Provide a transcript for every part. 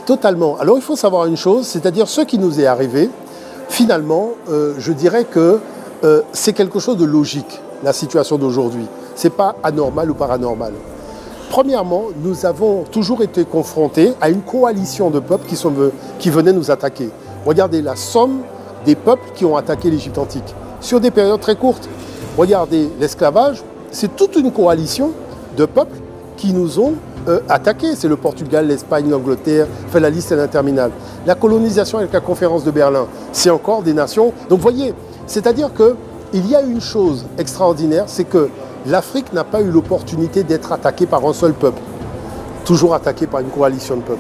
Totalement. Alors il faut savoir une chose, c'est-à-dire ce qui nous est arrivé, finalement, je dirais que c'est quelque chose de logique, la situation d'aujourd'hui. Ce n'est pas anormal ou paranormal. Premièrement, nous avons toujours été confrontés à une coalition de peuples qui venaient nous attaquer. Regardez la somme des peuples qui ont attaqué l'Égypte antique sur des périodes très courtes. Regardez l'esclavage, c'est toute une coalition de peuples qui nous ont attaqués. C'est le Portugal, l'Espagne, l'Angleterre, enfin la liste est interminable. La colonisation avec la conférence de Berlin, c'est encore des nations. Donc voyez, c'est-à-dire qu'il y a une chose extraordinaire, c'est que l'Afrique n'a pas eu l'opportunité d'être attaquée par un seul peuple, toujours attaquée par une coalition de peuples.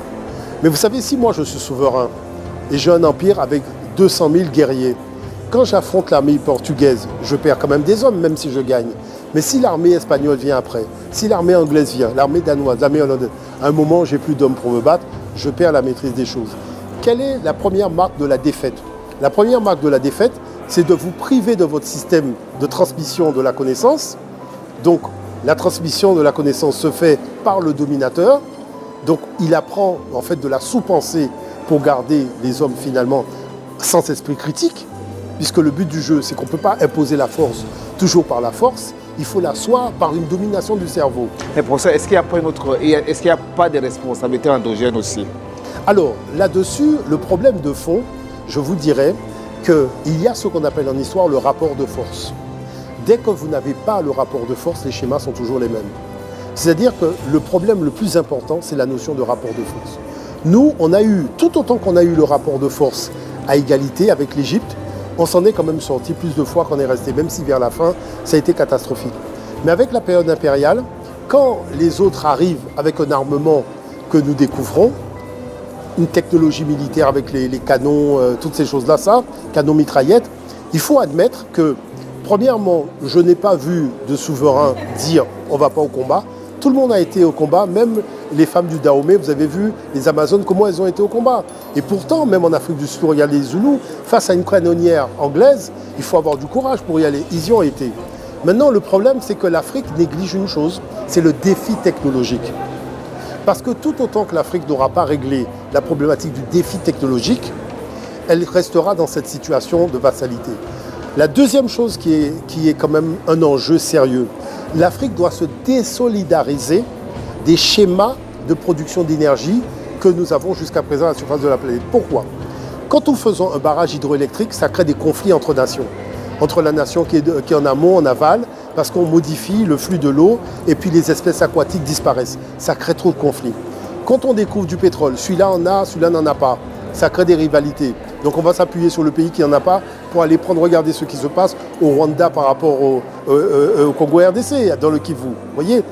Mais vous savez, si moi je suis souverain et j'ai un empire avec 200 000 guerriers, quand j'affronte l'armée portugaise, je perds quand même des hommes, même si je gagne. Mais si l'armée espagnole vient après, si l'armée anglaise vient, l'armée danoise, l'armée hollandaise, à un moment, j'ai plus d'hommes pour me battre, je perds la maîtrise des choses. Quelle est la première marque de la défaite? La première marque de la défaite, c'est de vous priver de votre système de transmission de la connaissance. Donc, la transmission de la connaissance se fait par le dominateur. Donc, il apprend en fait de la sous-pensée pour garder les hommes finalement sans esprit critique. Puisque le but du jeu, c'est qu'on ne peut pas imposer la force toujours par la force, il faut l'asseoir par une domination du cerveau. Mais pour ça, est-ce qu'il n'y a pas de responsabilité endogène aussi? Alors, là-dessus, le problème de fond, je vous dirais qu'il y a ce qu'on appelle en histoire le rapport de force. Dès que vous n'avez pas le rapport de force, les schémas sont toujours les mêmes. C'est-à-dire que le problème le plus important, c'est la notion de rapport de force. Nous, on a eu, tout autant qu'on a eu le rapport de force à égalité avec l'Égypte, on s'en est quand même sorti plus de fois qu'on est resté, même si vers la fin, ça a été catastrophique. Mais avec la période impériale, quand les autres arrivent avec un armement que nous découvrons, une technologie militaire avec les canons, toutes ces choses-là, canons mitraillettes, il faut admettre que, premièrement, je n'ai pas vu de souverain dire « on ne va pas au combat ». Tout le monde a été au combat, même les femmes du Dahomey, vous avez vu les Amazones, comment elles ont été au combat. Et pourtant, même en Afrique du Sud, regardez les Zoulous, face à une canonnière anglaise, il faut avoir du courage pour y aller. Ils y ont été. Maintenant, le problème, c'est que l'Afrique néglige une chose, c'est le défi technologique. Parce que tout autant que l'Afrique n'aura pas réglé la problématique du défi technologique, elle restera dans cette situation de vassalité. La deuxième chose qui est quand même un enjeu sérieux, l'Afrique doit se désolidariser des schémas de production d'énergie que nous avons jusqu'à présent à la surface de la planète. Pourquoi? Quand nous faisons un barrage hydroélectrique, ça crée des conflits entre nations. Entre la nation qui est en amont, en aval, parce qu'on modifie le flux de l'eau et puis les espèces aquatiques disparaissent. Ça crée trop de conflits. Quand on découvre du pétrole, celui-là en a, celui-là n'en a pas. Ça crée des rivalités. Donc on va s'appuyer sur le pays qui n'en a pas pour aller regarder ce qui se passe au Rwanda par rapport au Congo RDC, dans le Kivu. Vous voyez ?